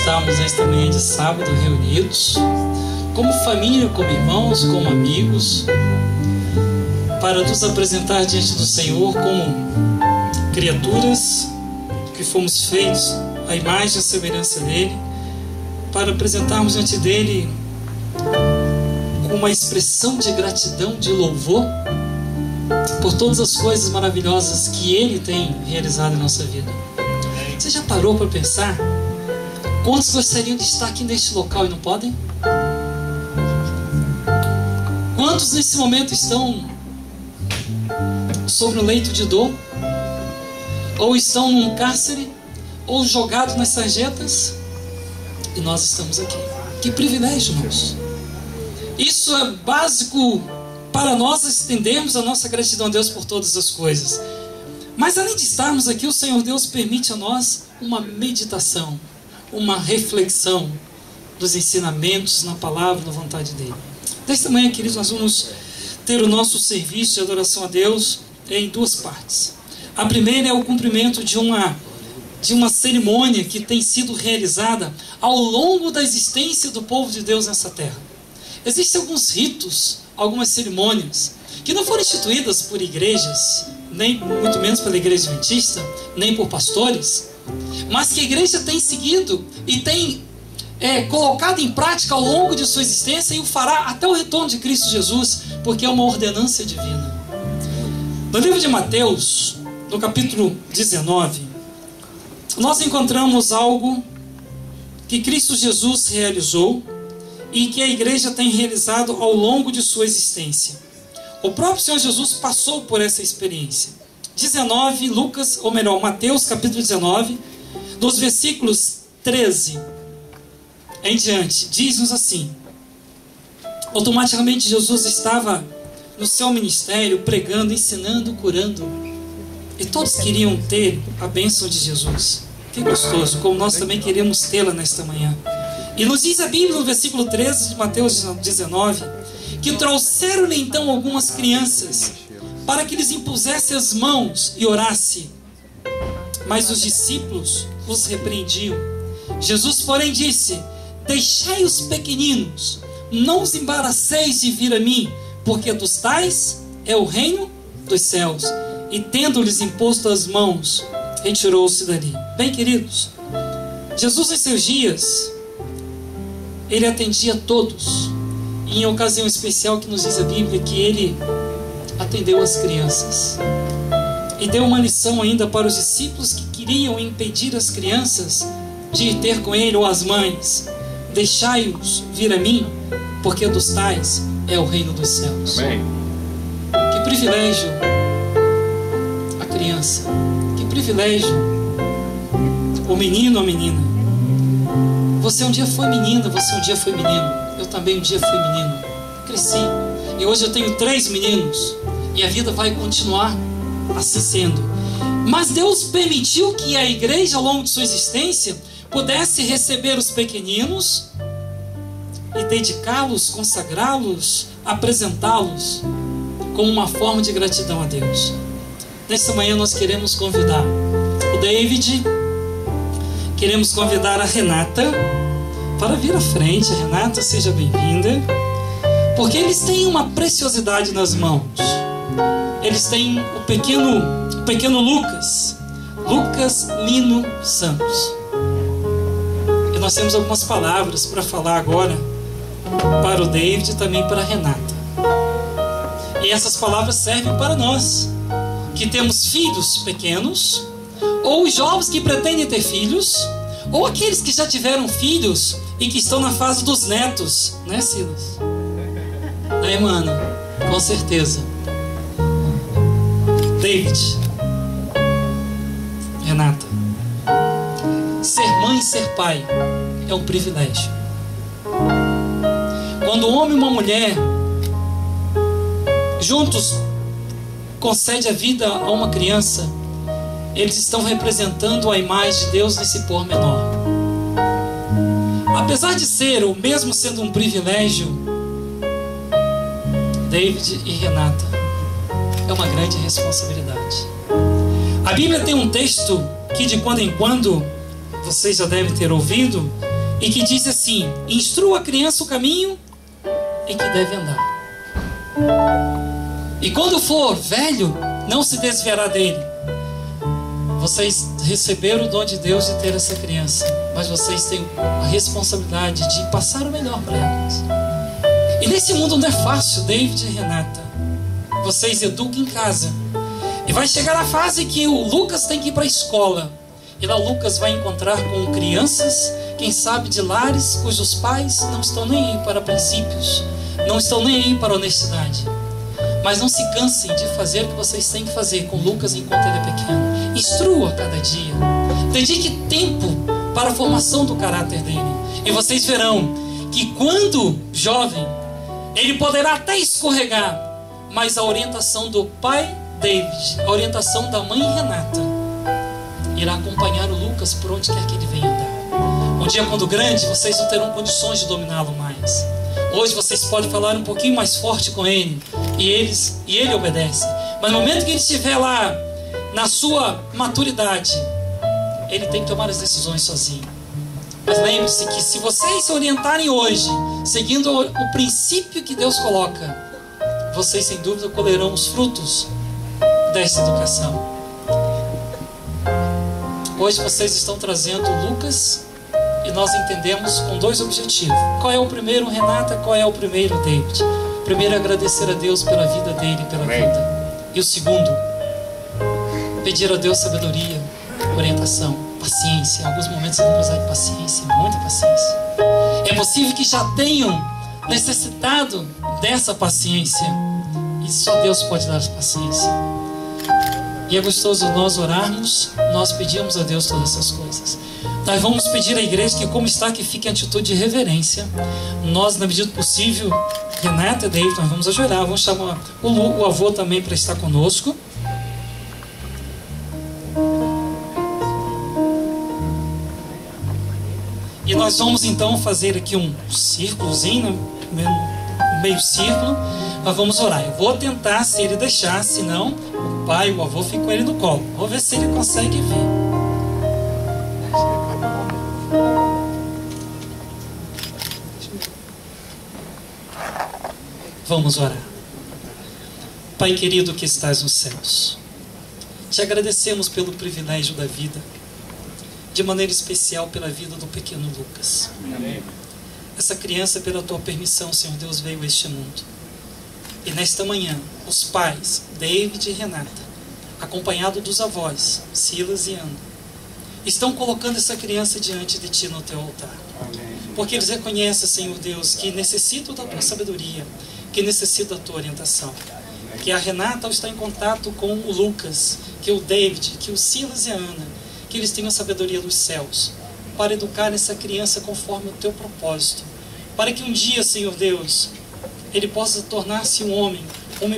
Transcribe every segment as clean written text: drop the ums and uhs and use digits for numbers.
estarmos nesta manhã de sábado reunidos, como família, como irmãos, como amigos, para nos apresentar diante do Senhor como criaturas que fomos feitos à imagem e à semelhança dEle, para apresentarmos diante dEle com uma expressão de gratidão, de louvor, por todas as coisas maravilhosas que Ele tem realizado em nossa vida. Você já parou para pensar? Quantos gostariam de estar aqui neste local e não podem? Quantos nesse momento estão sobre um leito de dor? Ou estão num cárcere? Ou jogados nas sarjetas? E nós estamos aqui. Que privilégio, irmãos! Isso é básico para nós estendermos a nossa gratidão a Deus por todas as coisas. Mas além de estarmos aqui, o Senhor Deus permite a nós uma meditação, uma reflexão dos ensinamentos na palavra, na vontade dEle. Desta manhã, queridos, nós vamos ter o nosso serviço de adoração a Deus em duas partes. A primeira é o cumprimento de uma cerimônia que tem sido realizada ao longo da existência do povo de Deus nessa terra. Existem alguns ritos, algumas cerimônias que não foram instituídas por igrejas, nem muito menos pela igreja adventista, nem por pastores, mas que a igreja tem seguido e tem colocado em prática ao longo de sua existência e o fará até o retorno de Cristo Jesus, porque é uma ordenança divina. No livro de Mateus, no capítulo 19, nós encontramos algo que Cristo Jesus realizou e que a igreja tem realizado ao longo de sua existência. O próprio Senhor Jesus passou por essa experiência. 19, Mateus capítulo 19, dos versículos 13 em diante, diz-nos assim: automaticamente Jesus estava no seu ministério, pregando, ensinando, curando, e todos queriam ter a bênção de Jesus. Que gostoso, como nós também queremos tê-la nesta manhã. E nos diz a Bíblia no versículo 13 de Mateus 19, que trouxeram-lhe então algumas crianças, para que lhes impusesse as mãos e orasse. Mas os discípulos os repreendiam. Jesus, porém, disse: deixai os pequeninos, não os embaraceis de vir a mim, porque dos tais é o reino dos céus. E tendo-lhes imposto as mãos, retirou-se dali. Bem, queridos, Jesus em seus dias, Ele atendia a todos. E em ocasião especial que nos diz a Bíblia que Ele atendeu as crianças. E deu uma lição ainda para os discípulos que queriam impedir as crianças de ir ter com Ele, ou as mães: deixai-os vir a mim, porque dos tais é o reino dos céus. Amém. Que privilégio a criança, que privilégio o menino ou a menina. Você um dia foi menina, você um dia foi menino. Eu também um dia fui menino. Cresci. E hoje eu tenho 3 meninos. E a vida vai continuar assim sendo. Mas Deus permitiu que a igreja, ao longo de sua existência, pudesse receber os pequeninos e dedicá-los, consagrá-los, apresentá-los como uma forma de gratidão a Deus. Nesta manhã nós queremos convidar o David, queremos convidar a Renata para vir à frente. Renata, seja bem-vinda, porque eles têm uma preciosidade nas mãos. Eles têm o pequeno Lucas Lino Santos. E nós temos algumas palavras para falar agora para o David e também para a Renata. E essas palavras servem para nós que temos filhos pequenos, ou os jovens que pretendem ter filhos, ou aqueles que já tiveram filhos e que estão na fase dos netos, né, Silas? Né, mano? Com certeza. David, Renata, ser mãe e ser pai é um privilégio. Quando um homem e uma mulher juntos concedem a vida a uma criança, eles estão representando a imagem de Deus nesse pormenor. Apesar de ser, ou mesmo sendo um privilégio, David e Renata, é uma grande responsabilidade. A Bíblia tem um texto que de quando em quando vocês já devem ter ouvido, e que diz assim: instrua a criança o caminho em que deve andar, e quando for velho, não se desviará dele. Vocês receberam o dom de Deus de ter essa criança, mas vocês têm a responsabilidade de passar o melhor para elas. E nesse mundo não é fácil, David e Renata. Vocês educam em casa. E vai chegar a fase que o Lucas tem que ir para a escola. E lá o Lucas vai encontrar com crianças, quem sabe de lares, cujos pais não estão nem aí para princípios, não estão nem aí para honestidade. Mas não se cansem de fazer o que vocês têm que fazer com Lucas enquanto ele é pequeno. Instrua cada dia. Dedique tempo para a formação do caráter dele. E vocês verão que quando jovem, ele poderá até escorregar, mas a orientação do pai David, a orientação da mãe Renata, irá acompanhar o Lucas por onde quer que ele venha andar. Um dia, quando grande, vocês não terão condições de dominá-lo mais. Hoje vocês podem falar um pouquinho mais forte com ele, e ele obedece. Mas no momento que ele estiver lá na sua maturidade, ele tem que tomar as decisões sozinho. Mas lembre-se que se vocês se orientarem hoje, seguindo o princípio que Deus coloca, vocês sem dúvida colherão os frutos dessa educação. Hoje vocês estão trazendo Lucas, e nós entendemos com dois objetivos. Qual é o primeiro, Renata? Qual é o primeiro, David? O primeiro é agradecer a Deus pela vida dele, pela vida. E o segundo, pedir a Deus sabedoria, orientação, paciência. Em alguns momentos você vai precisar de paciência, muita paciência. É possível que já tenham necessitado dessa paciência, e só Deus pode dar paciência. E é gostoso nós orarmos, nós pedimos a Deus todas essas coisas. Nós vamos pedir à igreja que, como está, que fique em atitude de reverência. Nós, na medida do possível, Renata e David, nós vamos ajoelhar, vamos chamar o avô também para estar conosco. E nós vamos então fazer aqui um círculozinho, meio círculo. Nós vamos orar. Eu vou tentar, se ele deixar, senão o pai, o avô fica com ele no colo. Vou ver se ele consegue vir. Vamos orar. Pai querido que estás nos céus, te agradecemos pelo privilégio da vida, de maneira especial pela vida do pequeno Lucas. Amém. Essa criança, pela tua permissão, Senhor Deus, veio a este mundo. E nesta manhã, os pais, David e Renata, acompanhados dos avós, Silas e Ana, estão colocando essa criança diante de ti no teu altar. Amém. Porque eles reconhecem, Senhor Deus, que necessitam da tua sabedoria, que necessitam da tua orientação. Que a Renata, ao estar em contato com o Lucas, que o David, que o Silas e a Ana, que eles tenham a sabedoria dos céus, para educar essa criança conforme o teu propósito. Para que um dia, Senhor Deus, ele possa tornar-se um homem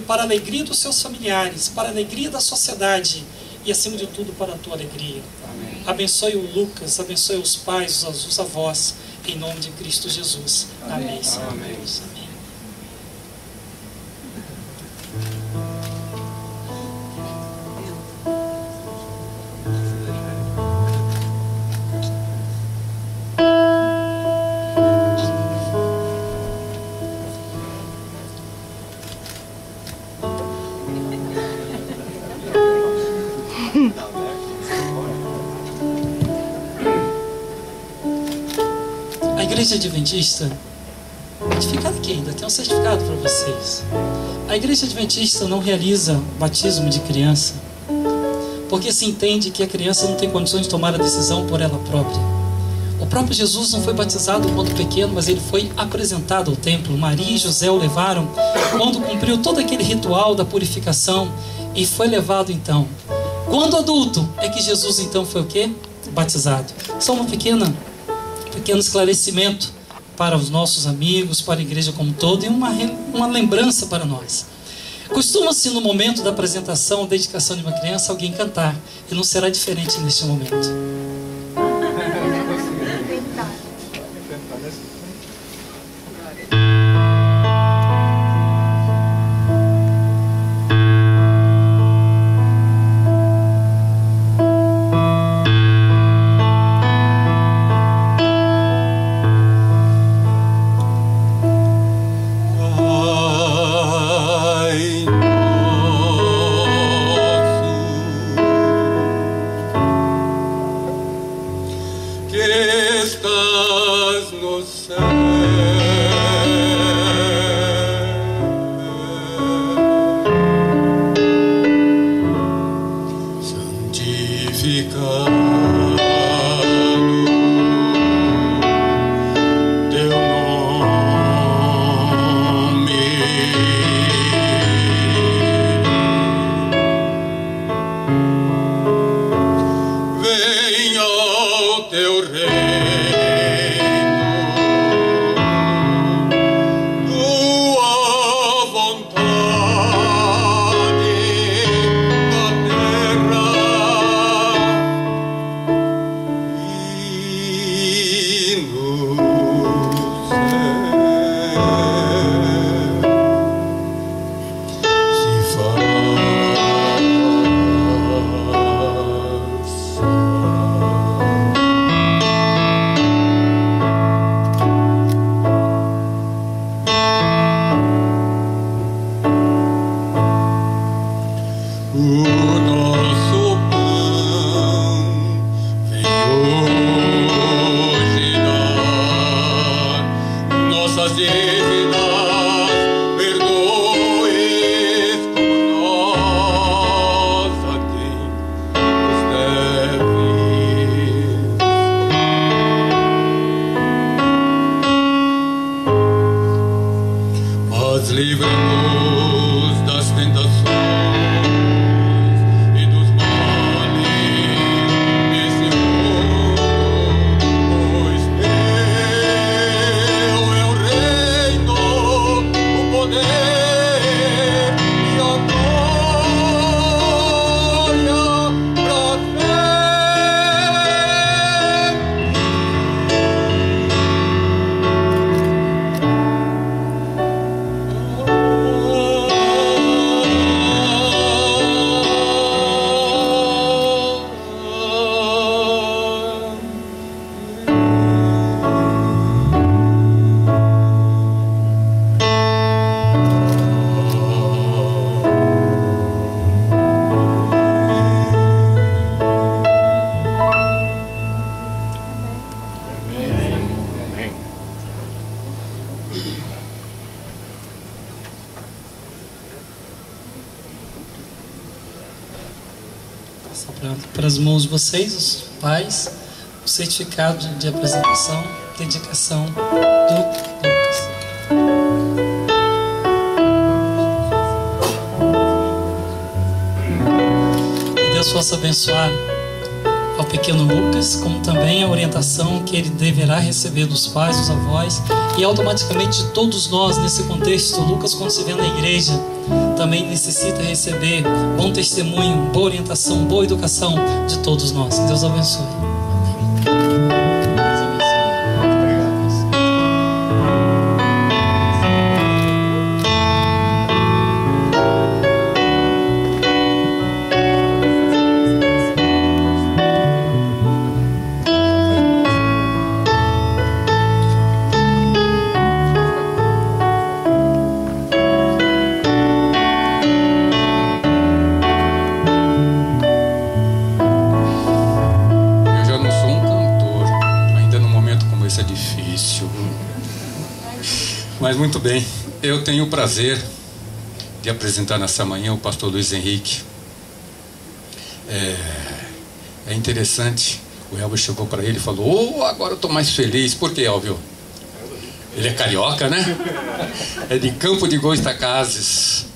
para a alegria dos seus familiares, para a alegria da sociedade e, acima de tudo, para a tua alegria. Amém. Abençoe o Lucas, abençoe os pais, os avós, em nome de Cristo Jesus. Amém. Senhor. Amém. Amém. A Igreja Adventista, certificado aqui ainda, tem um certificado para vocês. A Igreja Adventista não realiza batismo de criança, porque se entende que a criança não tem condições de tomar a decisão por ela própria. O próprio Jesus não foi batizado quando pequeno, mas ele foi apresentado ao templo. Maria e José o levaram quando cumpriu todo aquele ritual da purificação e foi levado então. Quando adulto é que Jesus então foi o quê? Batizado. Só um pequeno esclarecimento para os nossos amigos, para a igreja como um todo, e uma lembrança para nós. Costuma-se no momento da apresentação ou dedicação de uma criança alguém cantar, e não será diferente neste momento. Para as mãos de vocês, os pais, o certificado de apresentação, dedicação do Lucas. Que Deus possa abençoar ao pequeno Lucas, como também a orientação que ele deverá receber dos pais, dos avós e automaticamente de todos nós nesse contexto. Lucas, quando se vê na igreja, também necessita receber bom testemunho, boa orientação, boa educação de todos nós. Deus abençoe. Mas muito bem, eu tenho o prazer de apresentar nessa manhã o pastor Luiz Henrique. É interessante, o Elvio chegou para ele e falou: agora eu estou mais feliz. Por que, Elvio? Ele é carioca, né? É de Campo de Goytacazes.